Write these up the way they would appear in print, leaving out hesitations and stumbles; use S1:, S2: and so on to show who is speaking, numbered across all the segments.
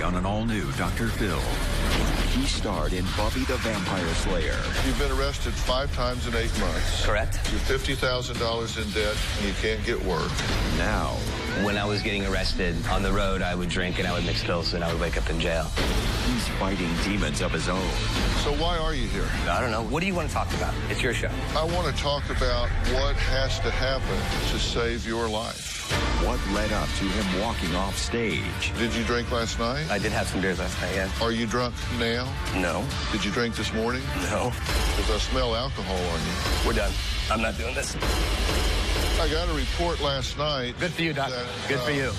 S1: on an all-new Dr. Phil. He starred in Buffy the Vampire Slayer.
S2: You've been arrested 5 times in 8 months.
S3: Correct.
S2: You're $50,000 in debt, and you can't get work.
S1: Now,
S3: When I was getting arrested on the road, I would drink and I would mix pills and I would wake up in jail.
S1: he's fighting demons of his own.
S2: So why are you here?
S3: I don't know. What do you want to talk about? It's your show.
S2: I want to talk about what has to happen to save your life.
S1: What led up to him walking off stage?
S2: Did you drink last night?
S3: I did have some beers last night, yeah.
S2: Are you drunk now?
S3: No.
S2: Did you drink this morning?
S3: No.
S2: Because I smell alcohol on you.
S3: We're done. I'm not doing this.
S2: I got a report last night.
S3: Good for you, Doc. Good for you.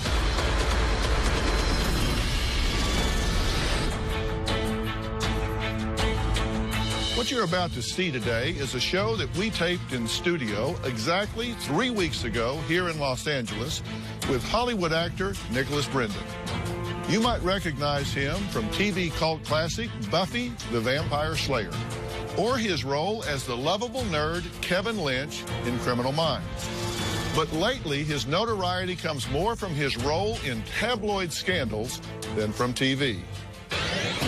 S2: What you're about to see today is a show that we taped in studio exactly 3 weeks ago here in Los Angeles with Hollywood actor Nicholas Brendon. You might recognize him from TV cult classic Buffy the Vampire Slayer, or his role as the lovable nerd Kevin Lynch in Criminal Minds. But lately, his notoriety comes more from his role in tabloid scandals than from TV.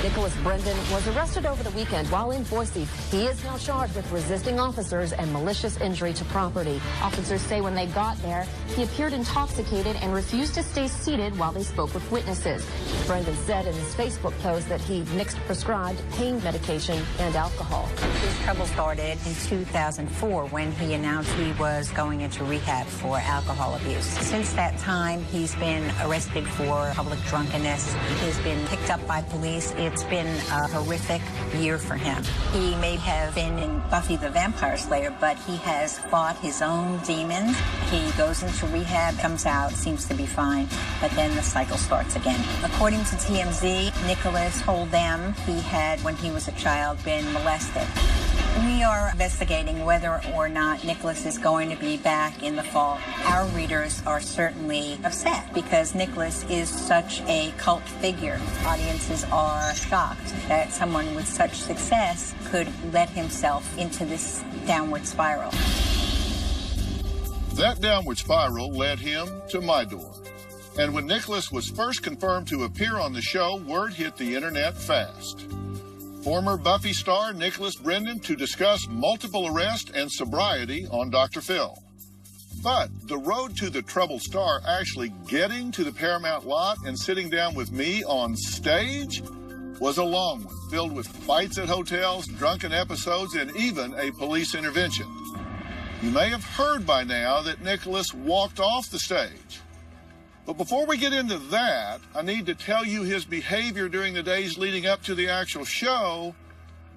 S4: Nicholas Brendon was arrested over the weekend while in Boise. He is now charged with resisting officers and malicious injury to property. Officers say when they got there, he appeared intoxicated and refused to stay seated while they spoke with witnesses. Brendon said in his Facebook post that he mixed prescribed pain medication and alcohol.
S5: His trouble started in 2004 when he announced he was going into rehab for alcohol abuse. Since that time, he's been arrested for public drunkenness. He's been picked up by police. It's been a horrific year for him. He may have been in Buffy the Vampire Slayer, but he has fought his own demons. He goes into rehab, comes out, seems to be fine, but then the cycle starts again. According to TMZ, Nicholas told them he had, when he was a child, been molested. We are investigating whether or not Nicholas is going to be back in the fall. Our readers are certainly upset because Nicholas is such a cult figure. Audiences are shocked that someone with such success could let himself into this downward spiral.
S2: That downward spiral led him to my door. And when Nicholas was first confirmed to appear on the show, word hit the internet fast. Former Buffy star Nicholas Brendon to discuss multiple arrests and sobriety on Dr. Phil. But the road to the troubled star actually getting to the Paramount lot and sitting down with me on stage was a long one, filled with fights at hotels, drunken episodes, and even a police intervention. You may have heard by now that Nicholas walked off the stage. But before we get into that, I need to tell you his behavior during the days leading up to the actual show.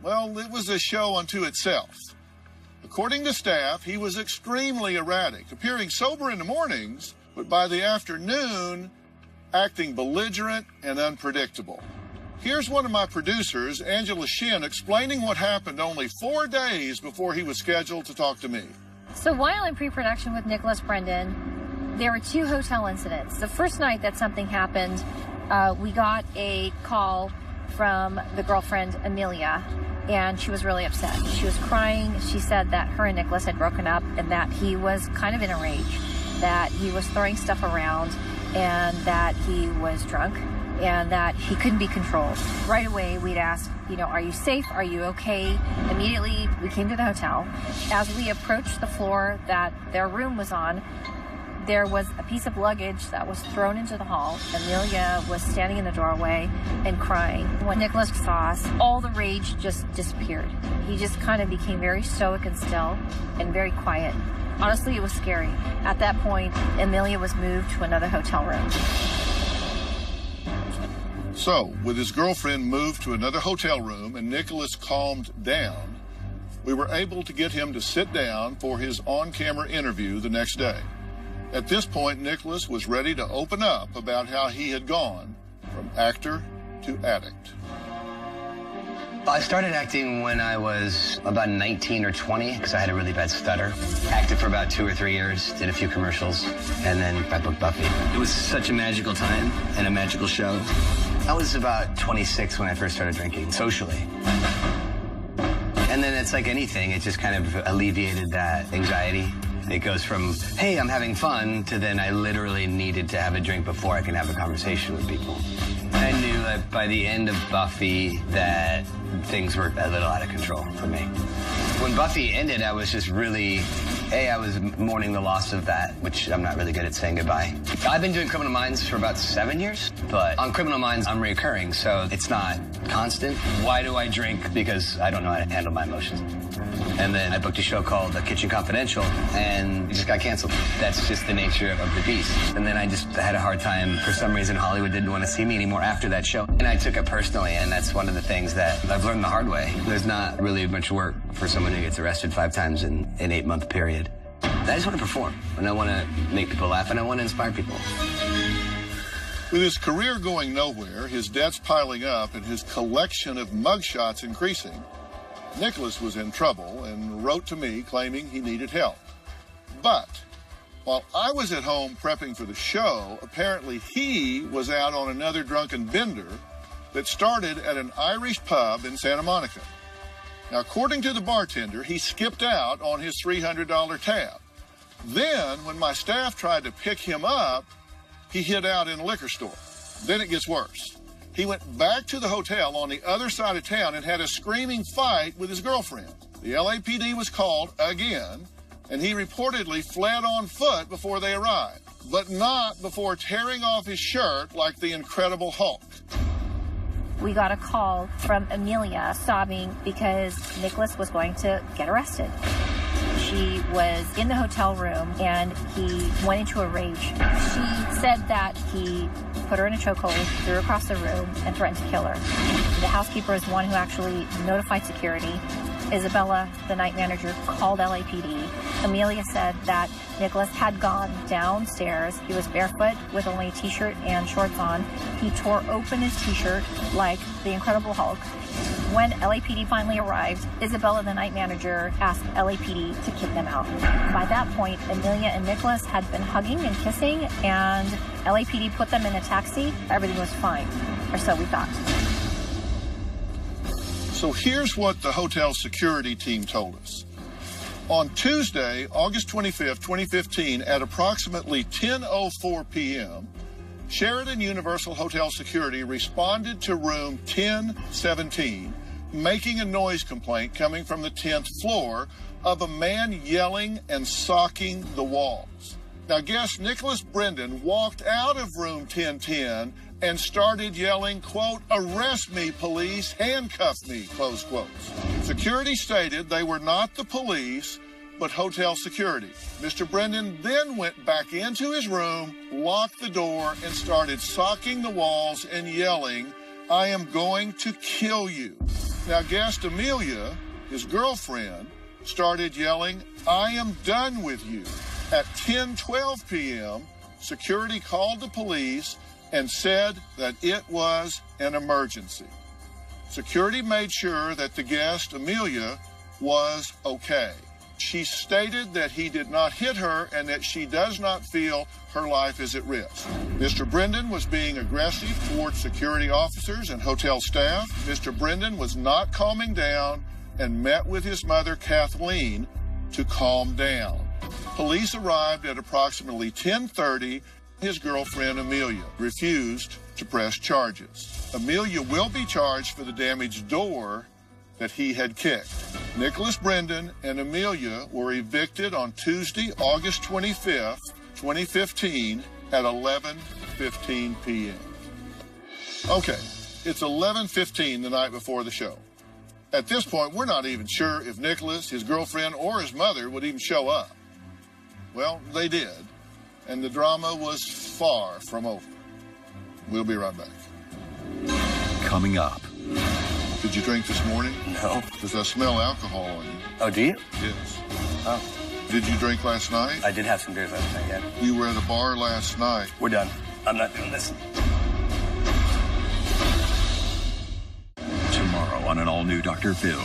S2: Well, it was a show unto itself. According to staff, he was extremely erratic, appearing sober in the mornings, but by the afternoon, acting belligerent and unpredictable. Here's one of my producers, Angela Shin, explaining what happened only 4 days before he was scheduled to talk to me.
S6: So while in pre-production with Nicholas Brendon, there were 2 hotel incidents. The first night that something happened, we got a call from the girlfriend, Amelia, and she was really upset. She was crying. She said that her and Nicholas had broken up and that he was kind of in a rage, that he was throwing stuff around and that he was drunk and that he couldn't be controlled. Right away, we'd ask, are you safe? Are you okay? Immediately, we came to the hotel. As we approached the floor that their room was on, there was a piece of luggage that was thrown into the hall. Amelia was standing in the doorway and crying. When Nicholas saw us, all the rage just disappeared. He just kind of became very stoic and still and very quiet. Honestly, it was scary. At that point, Amelia was moved to another hotel room.
S2: So, with his girlfriend moved to another hotel room and Nicholas calmed down, we were able to get him to sit down for his on-camera interview the next day. At this point, Nicholas was ready to open up about how he had gone from actor to addict.
S3: I started acting when I was about 19 or 20 because I had a really bad stutter. Acted for about 2 or 3 years, did a few commercials, and then I booked Buffy. It was such a magical time and a magical show. I was about 26 when I first started drinking, socially. And then it's like anything, it just kind of alleviated that anxiety. It goes from, hey, I'm having fun, to then I literally needed to have a drink before I can have a conversation with people. I knew that by the end of Buffy that things were a little out of control for me. When Buffy ended, I was just really, I was mourning the loss of that, which I'm not really good at saying goodbye. I've been doing Criminal Minds for about 7 years, but on Criminal Minds, I'm reoccurring, so it's not constant. Why do I drink? Because I don't know how to handle my emotions. And then I booked a show called The Kitchen Confidential, and it just got canceled. That's just the nature of the beast. And then I had a hard time. For some reason, Hollywood didn't want to see me anymore after that show. And I took it personally, and that's one of the things that I've learned the hard way. There's not really much work for someone who gets arrested 5 times in an 8-month period. I just want to perform, and I want to make people laugh, and I want to inspire people.
S2: With his career going nowhere, his debts piling up, and his collection of mugshots increasing, Nicholas was in trouble and wrote to me claiming he needed help. But while I was at home prepping for the show, apparently he was out on another drunken bender that started at an Irish pub in Santa Monica. Now, according to the bartender, he skipped out on his $300 tab. Then, when my staff tried to pick him up, he hid out in a liquor store. Then it gets worse. He went back to the hotel on the other side of town and had a screaming fight with his girlfriend. The LAPD was called again, and he reportedly fled on foot before they arrived, but not before tearing off his shirt like the Incredible Hulk.
S6: We got a call from Amelia sobbing because Nicholas was going to get arrested. She was in the hotel room and he went into a rage. She said that he put her in a chokehold, threw her across the room, and threatened to kill her. The housekeeper is the one who actually notified security. Isabella, the night manager, called LAPD. Amelia said that Nicholas had gone downstairs. He was barefoot with only a t-shirt and shorts on. He tore open his t-shirt like the Incredible Hulk. When LAPD finally arrived, Isabella, the night manager, asked LAPD to kick them out. By that point, Amelia and Nicholas had been hugging and kissing, and LAPD put them in a taxi. Everything was fine, or so we thought.
S2: So here's what the hotel security team told us. On Tuesday, August 25th, 2015, at approximately 10:04 p.m., Sheraton Universal Hotel Security responded to room 1017, making a noise complaint coming from the 10th floor of a man yelling and socking the walls. Now, guest Nicholas Brendan walked out of room 1010 and started yelling, quote, "Arrest me, police, handcuff me," close quotes. Security stated they were not the police, but hotel security. Mr. Brendan then went back into his room, locked the door, and started socking the walls and yelling, "I am going to kill you." Now, guest Amelia, his girlfriend, started yelling, "I am done with you." At 10:12 p.m., security called the police and said that it was an emergency. Security made sure that the guest, Amelia, was okay. She stated that he did not hit her and that she does not feel her life is at risk. Mr. Brendan was being aggressive towards security officers and hotel staff. Mr. Brendan was not calming down and met with his mother, Kathleen, to calm down. Police arrived at approximately 10:30. His girlfriend, Amelia, refused to press charges. Amelia will be charged for the damaged door that he had kicked. Nicholas Brendan and Amelia were evicted on Tuesday, August 25th, 2015 at 11:15 p.m. Okay, it's 11:15 the night before the show. At this point, we're not even sure if Nicholas, his girlfriend, or his mother would even show up. Well, they did, and the drama was far from over. We'll be right back.
S1: Coming up.
S2: Did you drink this morning?
S3: No.
S2: Because I smell alcohol on you.
S3: Oh, do you?
S2: Yes.
S3: Oh.
S2: Did you drink last night?
S3: I did have some beers last night, yeah.
S2: You were at a bar last night.
S3: We're done. I'm not doing this.
S1: Tomorrow on an all-new Dr. Phil.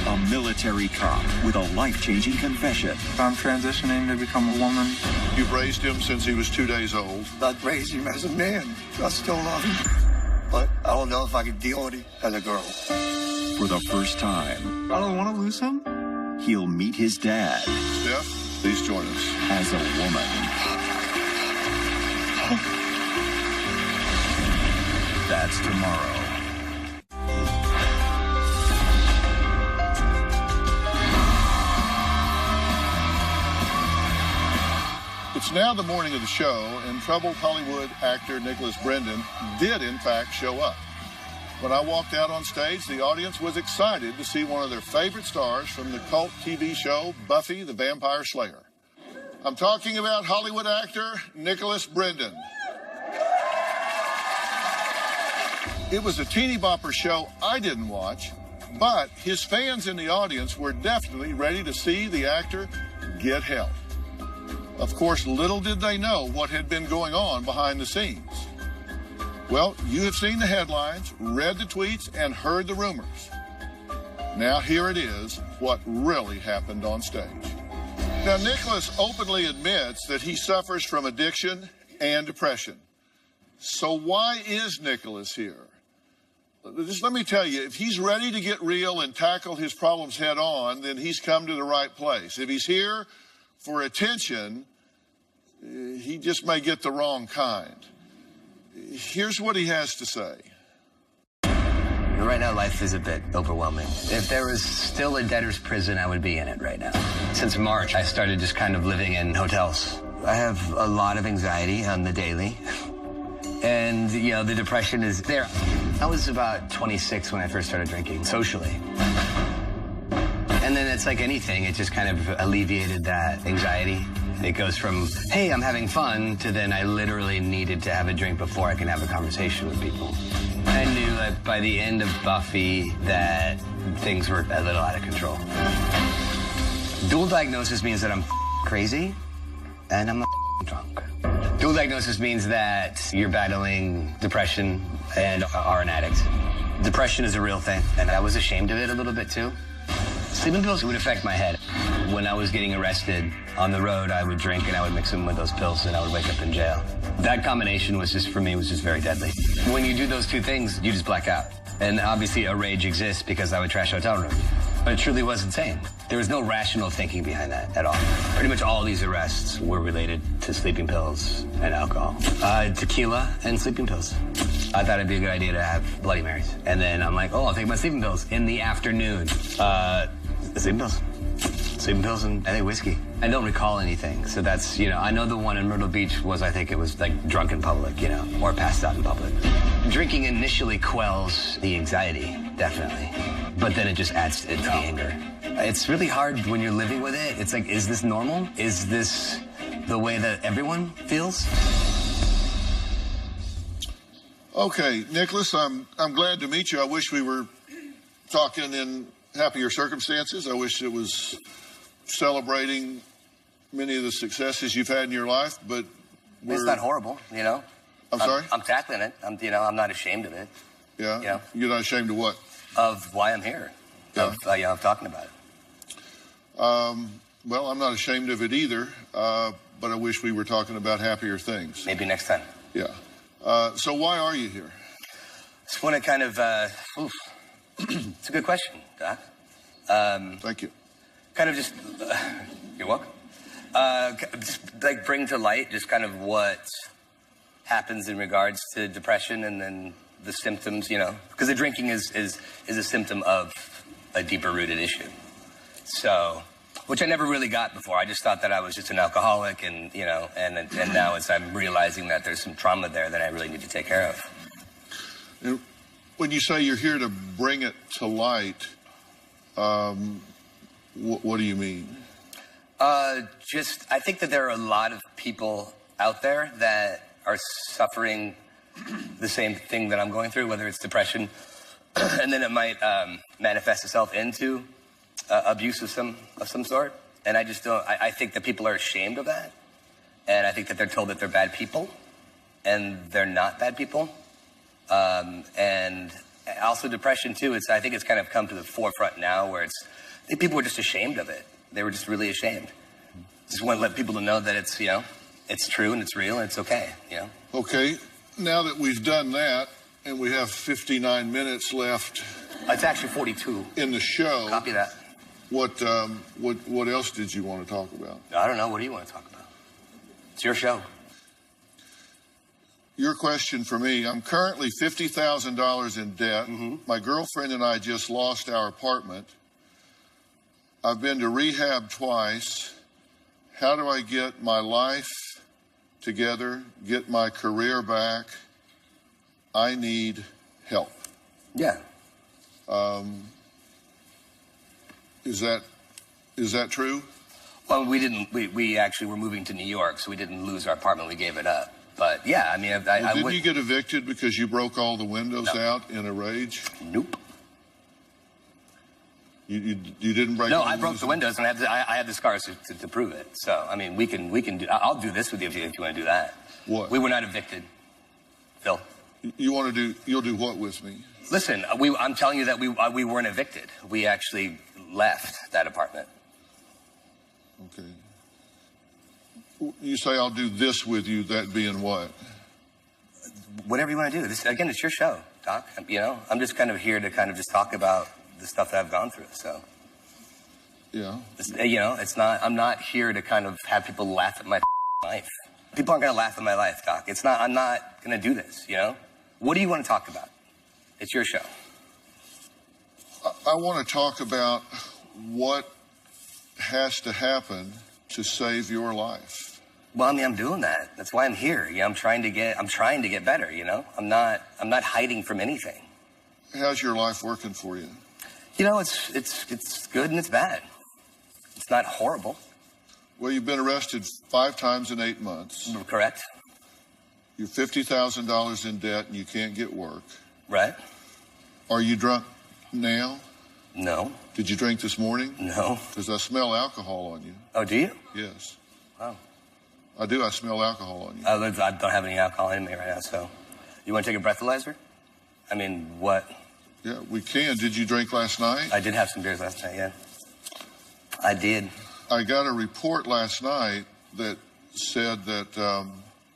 S1: A military cop with a life-changing confession.
S7: I'm transitioning to become a woman.
S2: You've raised him since he was 2 days old.
S7: I'd raise him as a man. I still love him. But I don't know if I can deal with him as a girl.
S1: For the first time,
S7: I don't want to lose him.
S1: he'll meet his dad.
S2: Steph, please join us.
S1: As a woman. That's tomorrow.
S2: It's now the morning of the show, and troubled Hollywood actor Nicholas Brendan did, in fact, show up. When I walked out on stage, the audience was excited to see one of their favorite stars from the cult TV show Buffy the Vampire Slayer. I'm talking about Hollywood actor Nicholas Brendan. It was a teeny bopper show I didn't watch, but his fans in the audience were definitely ready to see the actor get help. Of course, little did they know what had been going on behind the scenes. Well, you have seen the headlines, read the tweets, and heard the rumors. Now here it is, what really happened on stage. Now, Nicholas openly admits that he suffers from addiction and depression. So why is Nicholas here? Just let me tell you, if he's ready to get real and tackle his problems head on, then he's come to the right place. If he's here for attention, he just may get the wrong kind. Here's what he has to say.
S3: Right now, life is a bit overwhelming. If there was still a debtor's prison, I would be in it right now. Since March, I started just kind of living in hotels. I have a lot of anxiety on the daily. And, you know, the depression is there. I was about 26 when I first started drinking, socially. And then it's like anything, it just kind of alleviated that anxiety. It goes from, hey, I'm having fun, to then I literally needed to have a drink before I can have a conversation with people. I knew that by the end of Buffy that things were a little out of control. Dual diagnosis means that I'm crazy and I'm drunk. Dual diagnosis means that you're battling depression and are an addict. Depression is a real thing, and I was ashamed of it a little bit too. Sleeping pills would affect my head. When I was getting arrested on the road, I would drink and I would mix them with those pills and I would wake up in jail. That combination was just, for me, was just very deadly. When you do those two things, you just black out. And obviously a rage exists because I would trash hotel rooms. But it truly was insane. There was no rational thinking behind that at all. Pretty much all these arrests were related to sleeping pills and alcohol. Tequila and sleeping pills. I thought it'd be a good idea to have Bloody Marys. And then I'm like, oh, I'll take my sleeping pills in the afternoon. Sleeping pills. Sleeping pills and I think whiskey. I don't recall anything. So that's, you know, I know the one in Myrtle Beach was, I think it was like drunk in public, you know, or passed out in public. Drinking initially quells the anxiety, definitely. But then it just adds to the anger. It's really hard when you're living with it. It's like, is this normal? Is this the way that everyone feels?
S2: Okay, Nicholas, I'm glad to meet you. I wish we were talking in happier circumstances. I wish it was celebrating many of the successes you've had in your life, but
S3: it's not horrible, you know?
S2: I'm sorry?
S3: I'm tackling it. I'm not ashamed of it.
S2: Yeah?
S3: You know?
S2: You're not ashamed of what?
S3: Of why I'm here.
S2: Yeah.
S3: Of talking about it.
S2: Well, I'm not ashamed of it either, but I wish we were talking about happier things.
S3: Maybe next time.
S2: Yeah. So why are you here?
S3: Just want to kind of, it's a good question, Doc.
S2: Thank you.
S3: Kind of just, you're welcome. Just like bring to light just kind of what happens in regards to depression and then the symptoms, you know, because the drinking is a symptom of a deeper rooted issue. So, which I never really got before. I just thought that I was just an alcoholic and, you know, and now I'm realizing that there's some trauma there that I really need to take care of.
S2: And when you say you're here to bring it to light, what do you mean?
S3: I think that there are a lot of people out there that are suffering the same thing that I'm going through, whether it's depression, and then it might manifest itself into abuse of some sort. And I just don't, I think that people are ashamed of that. And I think that they're told that they're bad people, and they're not bad people. And also depression too, I think it's kind of come to the forefront now where I think people were just ashamed of it. They were just really ashamed. Just want to let people know that it's, you know, it's true and it's real and it's okay, you know?
S2: Okay, now that we've done that and we have 59 minutes left.
S3: It's actually 42.
S2: In the show.
S3: Copy that.
S2: What else did you want to talk about?
S3: I don't know. What do you want to talk about? It's your show.
S2: Your question for me, I'm currently $50,000 in debt. My girlfriend and I just lost our apartment. I've been to rehab twice. How do I get my life together, get my career back? I need help.
S3: Yeah.
S2: Is that true?
S3: Well, we actually were moving to New York, so we didn't lose our apartment. We gave it up. But yeah, I mean,
S2: Didn't you get evicted because you broke all the windows out in a rage?
S3: Nope.
S2: You didn't break?
S3: No, I broke the windows, and I have the scars to prove it. So I mean, we can do. I'll do this with you if you want to do that.
S2: What?
S3: We were not evicted, Phil.
S2: You want to do? You'll do what with me?
S3: Listen, I'm telling you that we weren't evicted. We actually left that apartment.
S2: Okay. You say I'll do this with you, that being what?
S3: Whatever you want to do. Again, it's your show, Doc. You know, I'm just kind of here to kind of just talk about the stuff that I've gone through. So,
S2: yeah.
S3: You know, I'm not here to kind of have people laugh at my life. People aren't going to laugh at my life, Doc. I'm not going to do this, you know? What do you want to talk about? It's your show.
S2: I want to talk about what has to happen to save your life.
S3: Well, I mean, I'm doing that. That's why I'm here. Yeah, I'm trying to get better, you know? I'm not hiding from anything.
S2: How's your life working for you?
S3: You know, it's good and it's bad. It's not horrible.
S2: Well, you've been arrested 5 times in 8 months.
S3: Correct.
S2: You're $50,000 in debt and you can't get work.
S3: Right.
S2: Are you drunk now?
S3: No.
S2: Did you drink this morning?
S3: No.
S2: Because I smell alcohol on you.
S3: Oh, do you?
S2: Yes.
S3: Wow.
S2: I do. I smell alcohol on you.
S3: I don't have any alcohol in me right now, so. You want to take a breathalyzer? I mean, what?
S2: Yeah, we can. Did you drink last night?
S3: I did have some beers last night, yeah. I did.
S2: I got a report last night that said that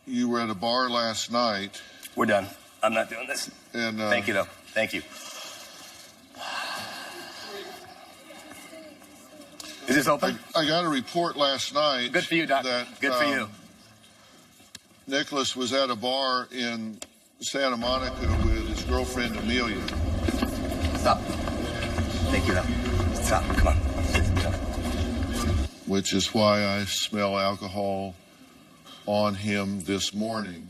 S2: you were at a bar last night.
S3: We're done. I'm not doing this.
S2: And
S3: thank you, though. Thank you. Is this open?
S2: I got a report last night.
S3: Good for you, Doc. Good for you.
S2: Nicholas was at a bar in Santa Monica with his girlfriend, Amelia.
S3: Stop. Thank you, though. Stop. Come on.
S2: Which is why I smell alcohol on him this morning.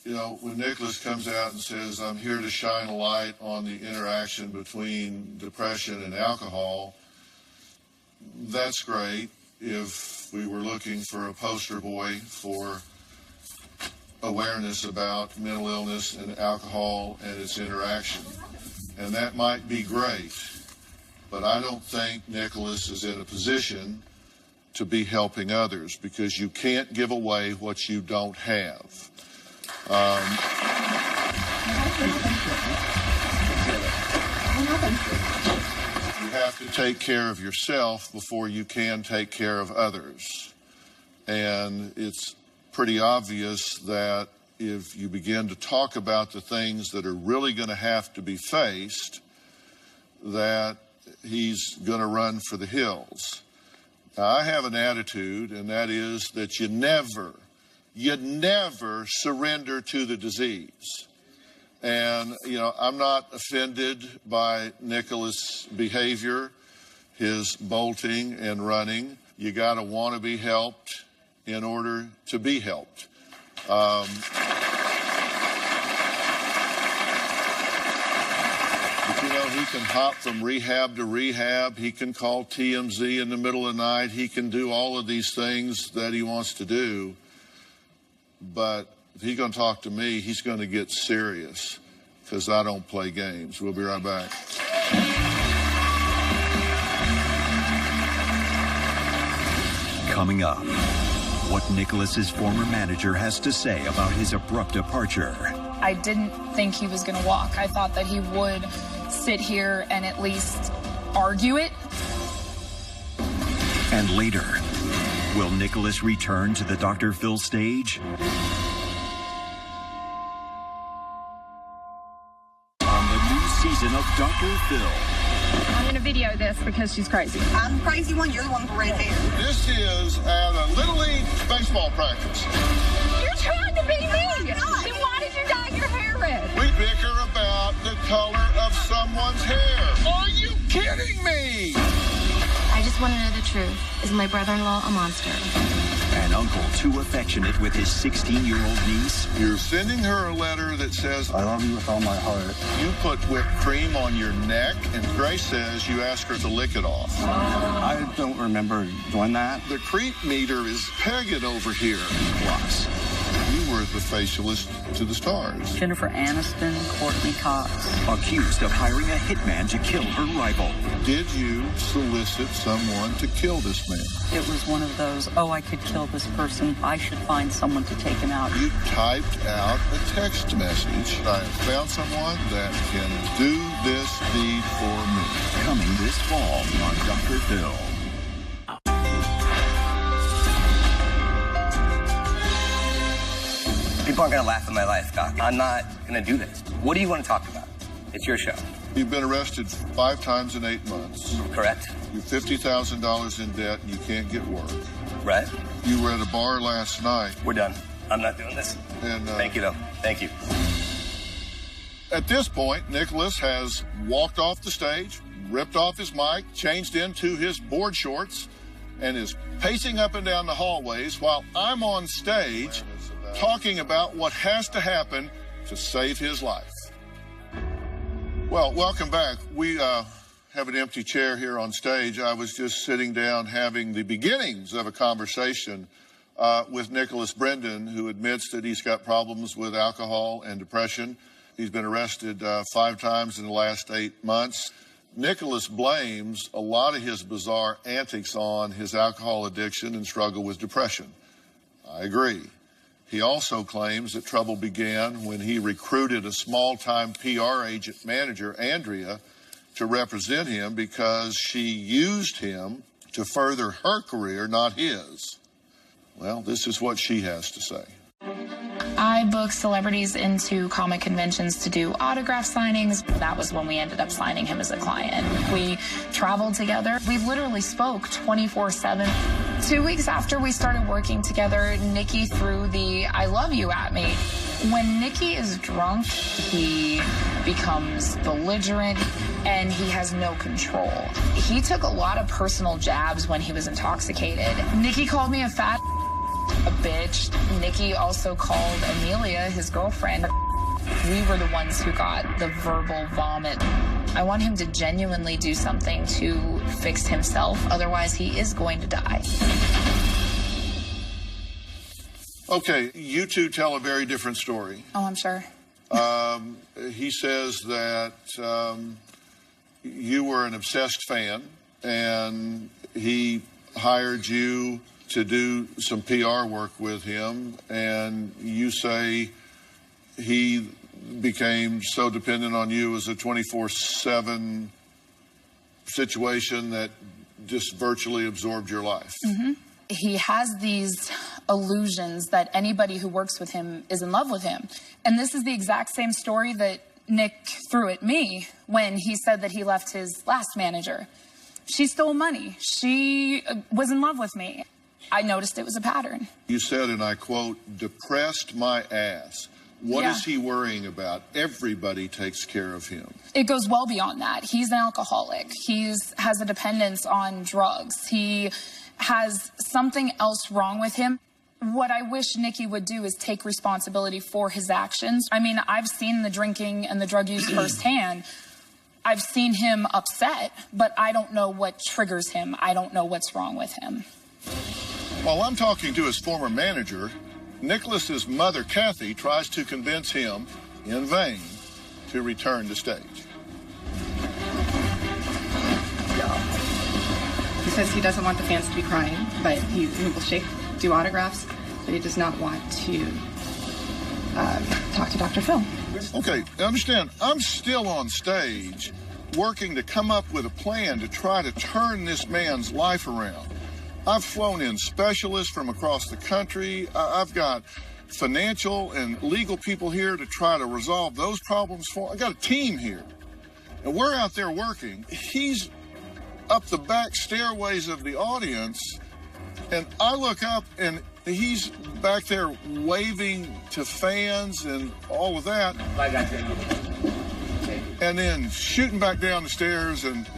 S2: You know, when Nicholas comes out and says, I'm here to shine a light on the interaction between depression and alcohol, that's great. If we were looking for a poster boy for awareness about mental illness and alcohol and its interaction, and that might be great, but I don't think Nicholas is in a position to be helping others because you can't give away what you don't have. You have to take care of yourself before you can take care of others. And it's pretty obvious that if you begin to talk about the things that are really going to have to be faced, that he's going to run for the hills. Now, I have an attitude, and that is that you never surrender to the disease. And, you know, I'm not offended by Nicholas' behavior, his bolting and running. You got to want to be helped in order to be helped. But, you know, he can hop from rehab to rehab. He can call TMZ in the middle of the night. He can do all of these things that he wants to do. But if he's going to talk to me, he's going to get serious because I don't play games. We'll be right back.
S1: Coming up, what Nicholas's former manager has to say about his abrupt departure.
S8: I didn't think he was going to walk. I thought that he would sit here and at least argue it.
S1: And later, will Nicholas return to the Dr. Phil stage? On the new season of Dr. Phil.
S6: I'm going to video this because she's crazy.
S9: I'm the crazy one. You're the one with red hair.
S2: This is at a Little League baseball practice.
S6: You're trying to beat me
S8: Then why did you dye your hair red?
S2: We bicker about the color of someone's hair. Are you kidding me?
S4: I just want to know the truth. Is my brother-in-law a monster?
S1: An uncle too affectionate with his 16-year-old niece.
S2: You're sending her a letter that says,
S7: I love you with all my heart.
S2: you put whipped cream on your neck, and Grace says you ask her to lick it off.
S7: I don't remember doing that.
S2: The creep meter is pegging over here.
S1: Plus,
S2: You were the facialist to the stars.
S10: Jennifer Aniston, Courtney Cox.
S1: accused of hiring a hitman to kill her rival.
S2: Did you solicit someone to kill this man?
S10: It was one of those, oh, I could kill this person. I should find someone to take him out.
S2: You typed out a text message. I have found someone that can do this deed for me.
S1: Coming this fall on Dr. Phil.
S3: People aren't going to laugh at my life, Doc. I'm not going to do this. What do you want to talk about? It's your show.
S2: You've been arrested 5 times in 8 months.
S3: Correct?
S2: You're $50,000 in debt and you can't get work.
S3: Right?
S2: You were at a bar last night.
S3: We're done. I'm not doing this.
S2: And,
S3: Thank you, though. Thank you.
S2: At this point, Nicholas has walked off the stage, ripped off his mic, changed into his board shorts, and is pacing up and down the hallways while I'm on stage talking about what has to happen to save his life. Well, welcome back. We have an empty chair here on stage. I was just sitting down having the beginnings of a conversation with Nicholas Brendan, who admits that he's got problems with alcohol and depression. He's been arrested 5 times in the last 8 months. Nicholas blames a lot of his bizarre antics on his alcohol addiction and struggle with depression. I agree. He also claims that trouble began when he recruited a small-time PR agent manager, Andrea, to represent him because she used him to further her career, not his. Well, this is what she has to say.
S8: I booked celebrities into comic conventions to do autograph signings. That was when we ended up signing him as a client. We traveled together. We literally spoke 24/7. 2 weeks after we started working together, Nikki threw the I love you at me. When Nikki is drunk, he becomes belligerent and he has no control. He took a lot of personal jabs when he was intoxicated. Nikki called me a fat a bitch. Nikki also called Amelia, his girlfriend. We were the ones who got the verbal vomit. I want him to genuinely do something to fix himself, otherwise he is going to die.
S2: Okay, you two tell a very different story.
S8: Oh, I'm sure.
S2: He says that you were an obsessed fan and he hired you to do some PR work with him, and you say he became so dependent on you as a 24/7 situation that just virtually absorbed your life.
S8: Mm-hmm. He has these illusions that anybody who works with him is in love with him. And this is the exact same story that Nick threw at me when he said that he left his last manager. She stole money. She was in love with me. I noticed it was a pattern.
S2: You said, and I quote, depressed my ass. What is he worrying about? Everybody takes care of him.
S8: It goes well beyond that. He's an alcoholic. He has a dependence on drugs. He has something else wrong with him. What I wish Nikki would do is take responsibility for his actions. I mean, I've seen the drinking and the drug use firsthand. I've seen him upset, but I don't know what triggers him. I don't know what's wrong with him.
S2: While I'm talking to his former manager, Nicholas's mother, Kathy, tries to convince him, in vain, to return to stage.
S11: He says he doesn't want the fans to be crying, but he will do autographs, but he does not want to talk to Dr. Phil.
S2: Okay, understand, I'm still on stage working to come up with a plan to try to turn this man's life around. I've flown in specialists from across the country. I've got financial and legal people here to try to resolve those problems for. I got a team here. And we're out there working. He's up the back stairways of the audience, and I look up and He's back there waving to fans and all of that. And then shooting back down the stairs and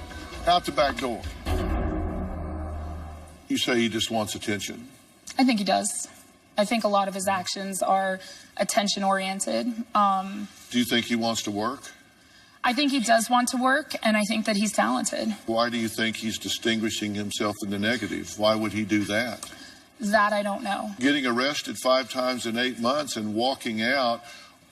S2: out the back door. You say he just wants attention?
S8: I think he does. I think a lot of his actions are attention-oriented.
S2: Do you think he wants to work?
S8: I think he does want to work, and I think that he's talented.
S2: Why do you think he's distinguishing himself in the negative? Why would he do that?
S8: That I don't know.
S2: Getting arrested 5 times in 8 months and walking out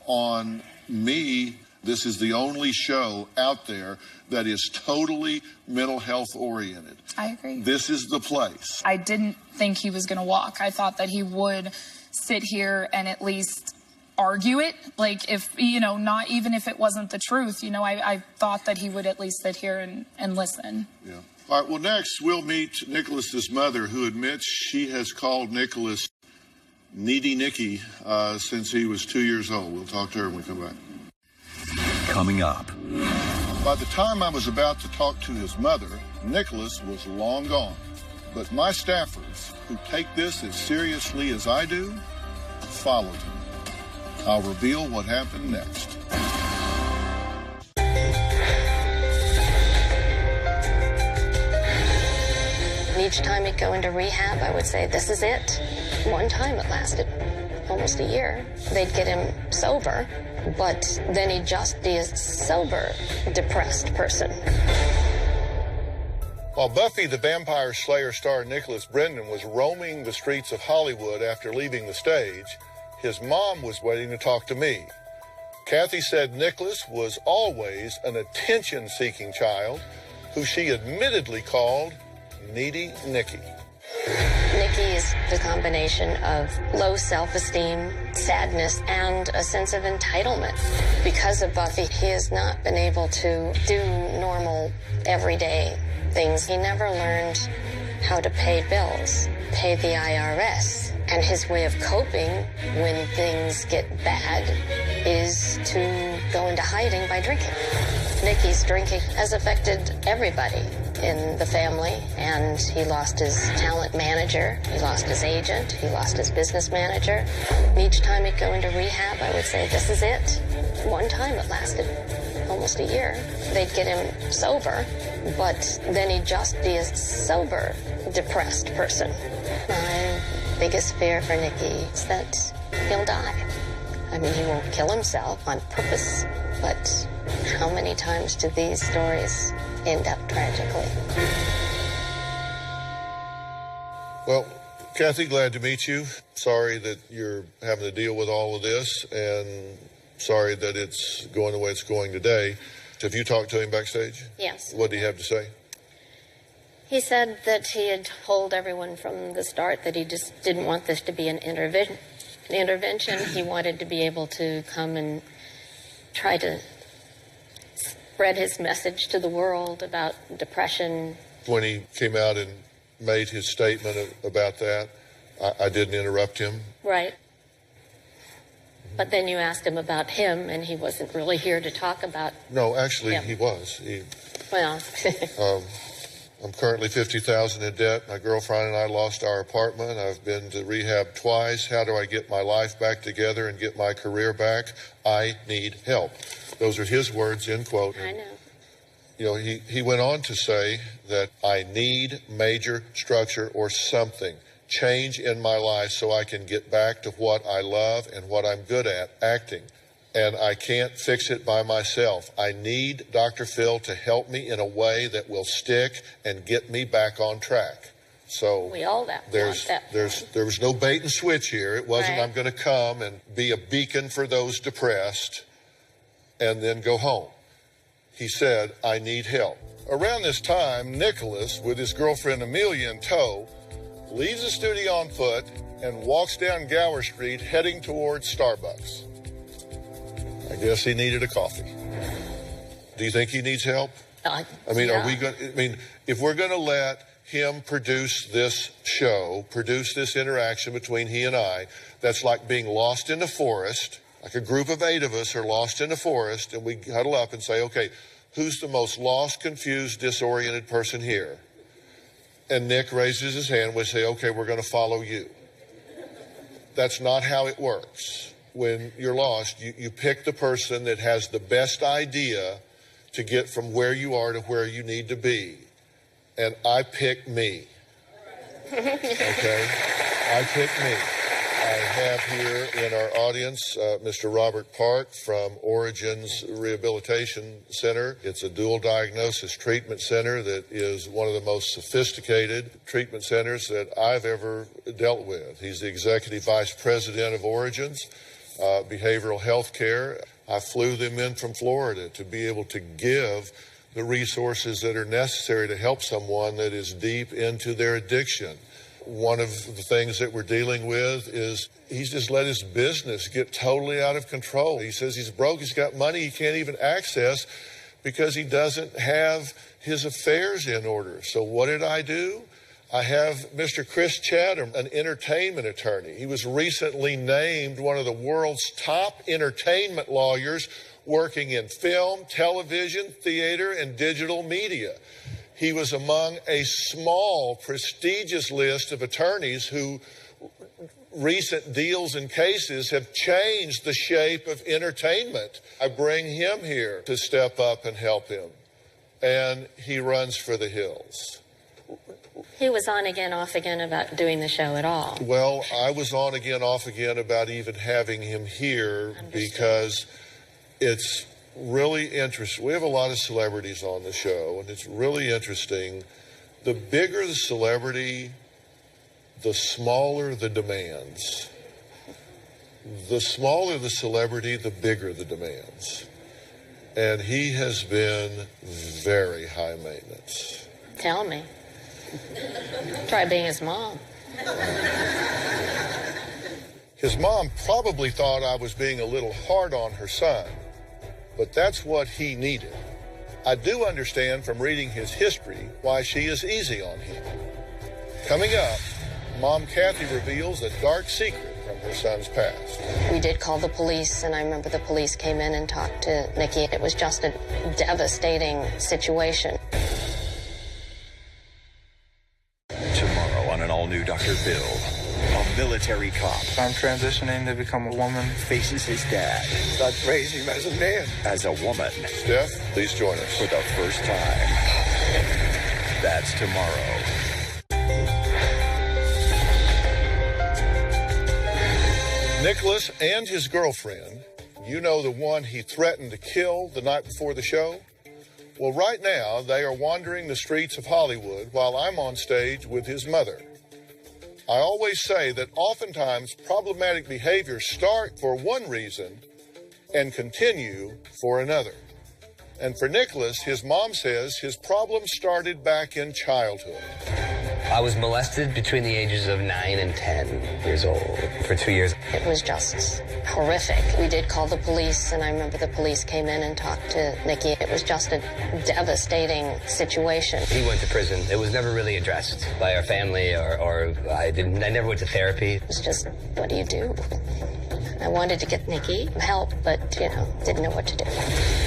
S2: on me, this is the only show out there that is totally mental health oriented.
S8: I agree.
S2: This is the place.
S8: I didn't think he was going to walk. I thought that he would sit here and at least argue it. Like, if, you know, not even if it wasn't the truth, you know, I thought that he would at least sit here and listen.
S2: Yeah. All right, well, next we'll meet Nicholas's mother, who admits she has called Nicholas Needy Nicky since he was 2 years old. We'll talk to her when we come back.
S1: Coming up.
S2: By the time I was about to talk to his mother, Nicholas was long gone. But my staffers, who take this as seriously as I do, followed him. I'll reveal what happened next.
S4: Each time he'd go into rehab, I would say, this is it. One time it lasted almost a year. They'd get him sober, but then he'd just be a sober, depressed person.
S2: While Buffy the Vampire Slayer star Nicholas Brendan was roaming the streets of Hollywood after leaving the stage, his mom was waiting to talk to me. Kathy said Nicholas was always an attention-seeking child who she admittedly called Needy Nicky.
S4: Nicky is the combination of low self-esteem, sadness, and a sense of entitlement. Because of Buffy, he has not been able to do normal, everyday things. He never learned how to pay bills, pay the IRS. And his way of coping when things get bad is to go into hiding by drinking. Nicky's drinking has affected everybody in the family, and he lost his talent manager, he lost his agent, he lost his business manager. Each time he'd go into rehab, I would say, this is it. One time it lasted almost a year. They'd get him sober, but then he'd just be a sober, depressed person. My biggest fear for Nicky is that he'll die. I mean, he won't kill himself on purpose, but how many times do these stories end up tragically?
S2: Well, Kathy, glad to meet you. Sorry that you're having to deal with all of this, and sorry that it's going the way it's going today. Have you talked to him backstage?
S4: Yes.
S2: What did he have to say?
S4: He said that he had told everyone from the start that he just didn't want this to be an intervention. He wanted to be able to come and try to spread his message to the world about depression.
S2: When he came out and made his statement about that, I didn't interrupt him.
S4: Right. But then you asked him about him, and he wasn't really here to talk about.
S2: No, actually,
S4: him.
S2: he was.
S4: Well.
S2: I'm currently $50,000 in debt. My girlfriend and I lost our apartment. I've been to rehab twice. How do I get my life back together and get my career back? I need help. Those are his words, end quote.
S4: I know.
S2: You know, he went on to say that I need major structure or something, change in my life so I can get back to what I love and what I'm good at, acting. And I can't fix it by myself. I need Dr. Phil to help me in a way that will stick and get me back on track. So
S4: we all
S2: there was no bait and switch here. It wasn't, right, I'm going to come and be a beacon for those depressed and then go home. He said, I need help. Around this time, Nicholas, with his girlfriend Amelia in tow, leaves the studio on foot and walks down Gower Street heading towards Starbucks. I guess he needed a coffee. Do you think he needs help?
S4: I
S2: mean,
S4: yeah.
S2: Are we going? I mean, if we're going to let him produce this show, produce this interaction between he and I, that's like being lost in the forest. Like a group of 8 of us are lost in the forest, and we huddle up and say, okay, who's the most lost, confused, disoriented person here? And Nick raises his hand. We say, okay, we're going to follow you. That's not how it works. When you're lost, you pick the person that has the best idea to get from where you are to where you need to be. And I pick me. Okay? I pick me. I have here in our audience Mr. Robert Park from Origins Rehabilitation Center. It's a dual diagnosis treatment center that is one of the most sophisticated treatment centers that I've ever dealt with. He's the executive vice president of Origins Behavioral Health Care. I flew them in from Florida to be able to give the resources that are necessary to help someone that is deep into their addiction. One of the things that we're dealing with is he's just let his business get totally out of control. He says he's broke, he's got money he can't even access because he doesn't have his affairs in order. So what did I do? I have Mr. Chris Chatham, an entertainment attorney. He was recently named one of the world's top entertainment lawyers working in film, television, theater, and digital media. He was among a small, prestigious list of attorneys who recent deals and cases have changed the shape of entertainment. I bring him here to step up and help him. And he runs for the hills.
S12: He was on again, off again about doing the show at all.
S2: Well, I was on again, off again about even having him here because it's really interesting. We have a lot of celebrities on the show, and it's really interesting. The bigger the celebrity, the smaller the demands. The smaller the celebrity, the bigger the demands. And he has been very high maintenance.
S12: Tell me. Try being his mom.
S2: His mom probably thought I was being a little hard on her son, but that's what he needed. I do understand from reading his history why she is easy on him. Coming up, Mom Kathy reveals a dark secret from her son's past.
S12: We did call the police, and I remember the police came in and talked to Nikki. It was just a devastating situation.
S1: Tomorrow on an all-new Dr. Phil, a military cop
S13: I'm transitioning to become a woman.
S1: faces his dad
S7: Start raising him as a man.
S1: as a woman
S2: Steph, please join us.
S1: for the first time. That's tomorrow.
S2: Nicholas and his girlfriend, you know, the one he threatened to kill the night before the show? Well, right now, they are wandering the streets of Hollywood while I'm on stage with his mother. I always say that oftentimes problematic behaviors start for one reason and continue for another. And for Nicholas, his mom says his problem started back in childhood.
S3: I was molested between the ages of 9 and 10 years old for 2 years.
S12: It was just horrific. We did call the police, and I remember the police came in and talked to Nikki. It was just a devastating situation.
S3: He went to prison. It was never really addressed by our family, or I never went to therapy.
S12: It was just, what do you do? I wanted to get Nikki help, but, didn't know what to do.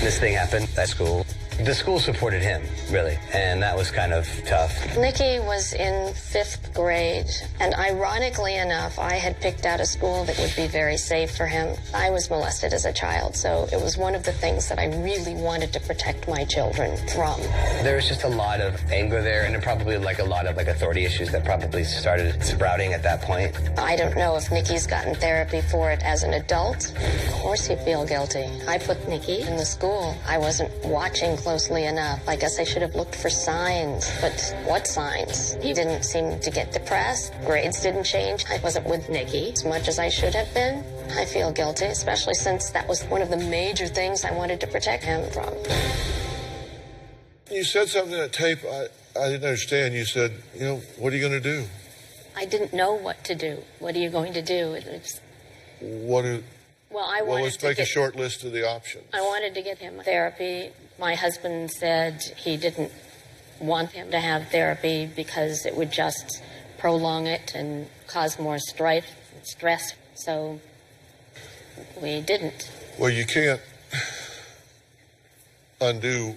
S3: This thing happened at school. The school supported him, really, and that was kind of tough.
S12: Nikki was in 5th grade, and ironically enough, I had picked out a school that would be very safe for him. I was molested as a child, so it was one of the things that I really wanted to protect my children from.
S3: There was just a lot of anger there, and probably a lot of authority issues that probably started sprouting at that point.
S12: I don't know if Nikki's gotten therapy for it as an adult. Of course he'd feel guilty. I put Nikki in the school. I wasn't watching closely enough. I guess I should have looked for signs. But what signs? He didn't seem to get depressed. Grades didn't change. I wasn't with Nikki as much as I should have been. I feel guilty, especially since that was one of the major things I wanted to protect him from.
S2: You said something in that tape I didn't understand. You said, what are you going to do?
S12: I didn't know what to do. What are you going to do?
S2: Well, let's make a short list of the options.
S12: I wanted to get him therapy. My husband said he didn't want him to have therapy because it would just prolong it and cause more strife and stress. So we didn't.
S2: Well, you can't undo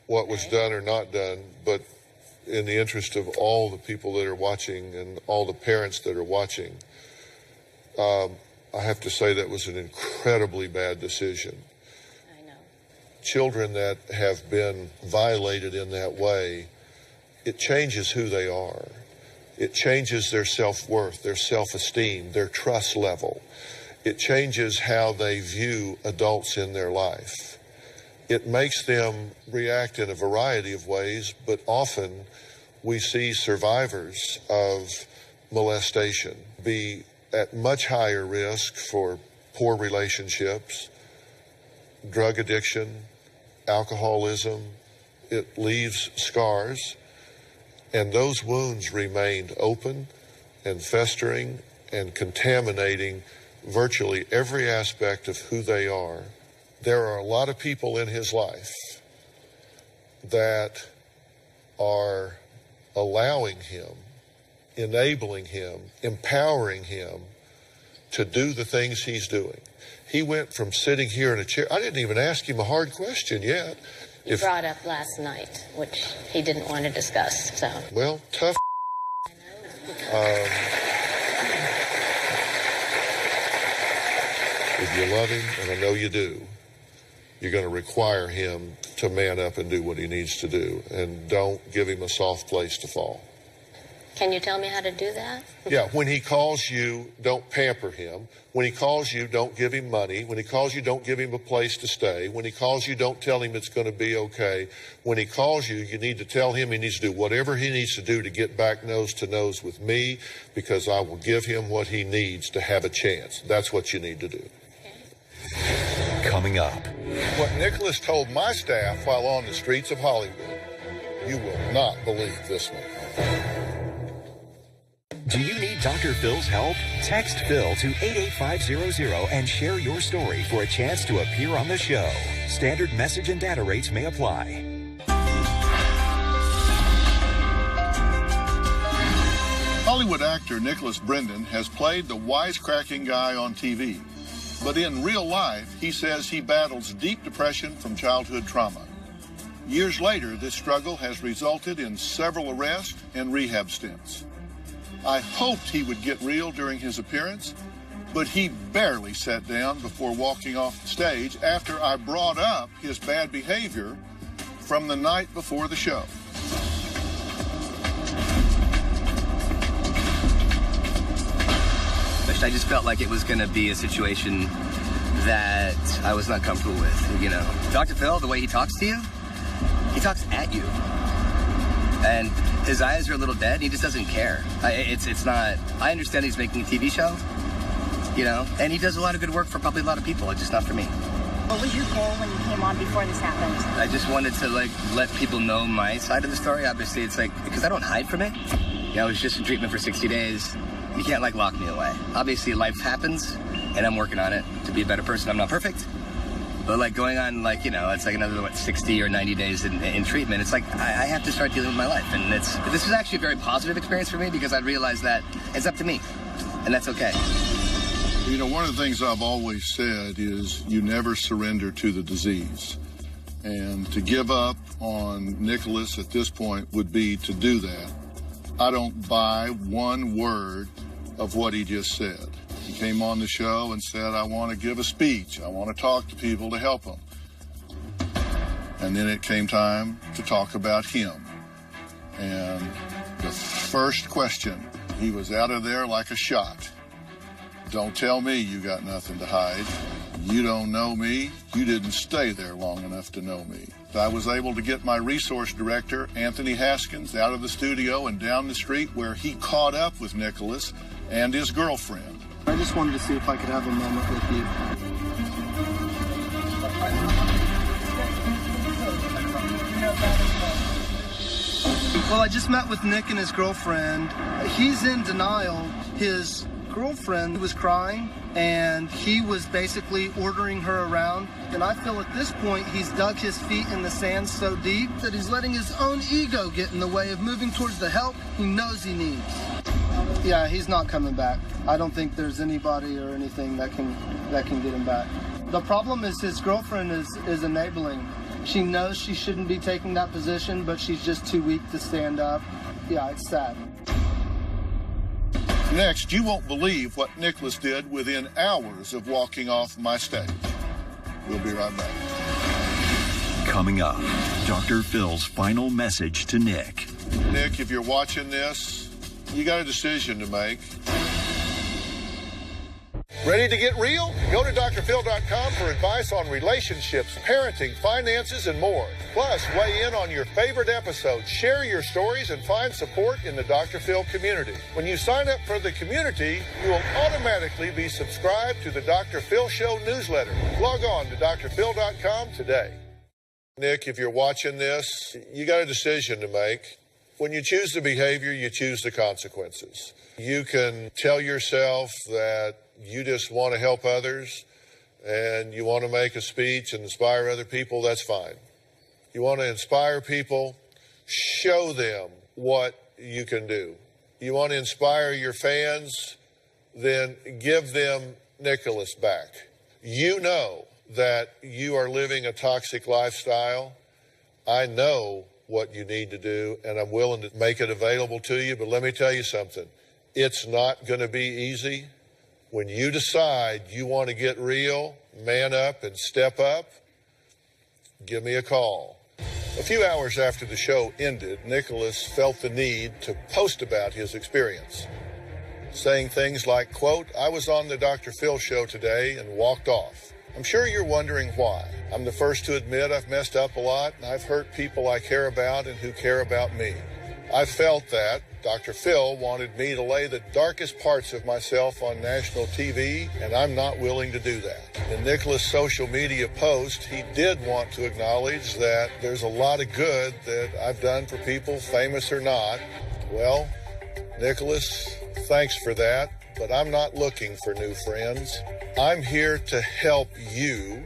S2: what was done or not done, but in the interest of all the people that are watching and all the parents that are watching, I have to say that was an incredibly bad decision.
S12: I know.
S2: Children that have been violated in that way, it changes who they are. It changes their self-worth, their self-esteem, their trust level. It changes how they view adults in their life. It makes them react in a variety of ways, but often we see survivors of molestation be at much higher risk for poor relationships, drug addiction, alcoholism. It leaves scars, and those wounds remained open and festering and contaminating virtually every aspect of who they are. There are a lot of people in his life that are allowing him, enabling him, empowering him to do the things he's doing. He went from sitting here in a chair. I didn't even ask him a hard question yet.
S12: You brought up last night, which he didn't want to discuss, so.
S2: Well, tough. If you love him, and I know you do, you're going to require him to man up and do what he needs to do, and don't give him a soft place to fall.
S12: Can you tell me how to do that?
S2: Yeah, when he calls you, don't pamper him. When he calls you, don't give him money. When he calls you, don't give him a place to stay. When he calls you, don't tell him it's going to be okay. When he calls you, you need to tell him he needs to do whatever he needs to do to get back nose to nose with me, because I will give him what he needs to have a chance. That's what you need to do.
S1: Coming up.
S2: What Nicholas told my staff while on the streets of Hollywood, you will not believe this one.
S1: Do you need Dr. Phil's help? Text Phil to 88500 and share your story for a chance to appear on the show. Standard message and data rates may apply.
S2: Hollywood actor Nicholas Brendan has played the wisecracking guy on TV. But in real life, he says he battles deep depression from childhood trauma. Years later, this struggle has resulted in several arrests and rehab stints. I hoped he would get real during his appearance, but he barely sat down before walking off the stage after I brought up his bad behavior from the night before the show.
S3: I just felt like it was going to be a situation that I was not comfortable with, you know. Dr. Phil, the way he talks to you, he talks at you. And his eyes are a little dead. He just doesn't care. It's not, I understand he's making a TV show, you know, and he does a lot of good work for probably a lot of people. It's just not for me.
S6: What was your goal when you came on before this happened?
S3: I just wanted to, like, let people know my side of the story. Obviously, it's like, because I don't hide from it. You know, I was just in treatment for 60 days. You can't, like, lock me away. Obviously, life happens, and I'm working on it to be a better person. I'm not perfect. But, like, going on, like, you know, it's like another, 60 or 90 days in treatment. It's like, I have to start dealing with my life. And this is actually a very positive experience for me, because I realized that it's up to me, and that's okay.
S2: You know, one of the things I've always said is you never surrender to the disease. And to give up on Nicholas at this point would be to do that. I don't buy one word of what he just said. He came on the show and said, I want to give a speech. I want to talk to people to help them. And then it came time to talk about him. And the first question, he was out of there like a shot. Don't tell me you got nothing to hide. You don't know me. You didn't stay there long enough to know me. I was able to get my resource director, Anthony Haskins, out of the studio and down the street where he caught up with Nicholas and his girlfriend.
S14: I just wanted to see if I could have a moment with you. Well, I just met with Nick and his girlfriend. He's in denial. His girlfriend was crying, and he was basically ordering her around. And I feel at this point he's dug his feet in the sand so deep that he's letting his own ego get in the way of moving towards the help he knows he needs. Yeah, he's not coming back. I don't think there's anybody or anything that can get him back. The problem is his girlfriend is enabling. She knows she shouldn't be taking that position, but she's just too weak to stand up. Yeah, it's sad.
S2: Next, you won't believe what Nicholas did within hours of walking off my stage. We'll be right back.
S1: Coming up, Dr. Phil's final message to Nick.
S2: Nick, if you're watching this, you got a decision to make. Ready to get real? Go to drphil.com for advice on relationships, parenting, finances, and more. Plus, weigh in on your favorite episodes, share your stories, and find support in the Dr. Phil community. When you sign up for the community, you will automatically be subscribed to the Dr. Phil Show newsletter. Log on to drphil.com today. Nick, if you're watching this, you got a decision to make. When you choose the behavior, you choose the consequences. You can tell yourself that you just want to help others and you want to make a speech and inspire other people, that's fine. You want to inspire people, show them what you can do. You want to inspire your fans, then give them Nicholas back. You know that you are living a toxic lifestyle. I know what you need to do, and I'm willing to make it available to you, but let me tell you something. It's not going to be easy. When you decide you want to get real, man up and step up, give me a call. A few hours after the show ended, Nicholas felt the need to post about his experience, saying things like, quote, "I was on the Dr. Phil show today and walked off. I'm sure you're wondering why. I'm the first to admit I've messed up a lot, and I've hurt people I care about and who care about me. I felt that Dr. Phil wanted me to lay the darkest parts of myself on national TV, and I'm not willing to do that." In Nicholas' social media post, he did want to acknowledge that there's a lot of good that I've done for people, famous or not. Well, Nicholas, thanks for that, but I'm not looking for new friends. I'm here to help you.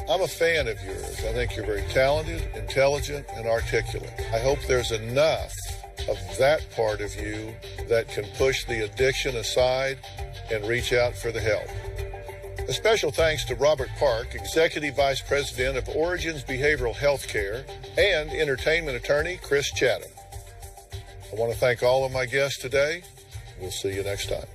S2: I'm a fan of yours. I think you're very talented, intelligent, and articulate. I hope there's enough of that part of you that can push the addiction aside and reach out for the help. A special thanks to Robert Park, Executive Vice President of Origins Behavioral Health Care, and entertainment attorney Chris Chatham. I want to thank all of my guests today. We'll see you next time.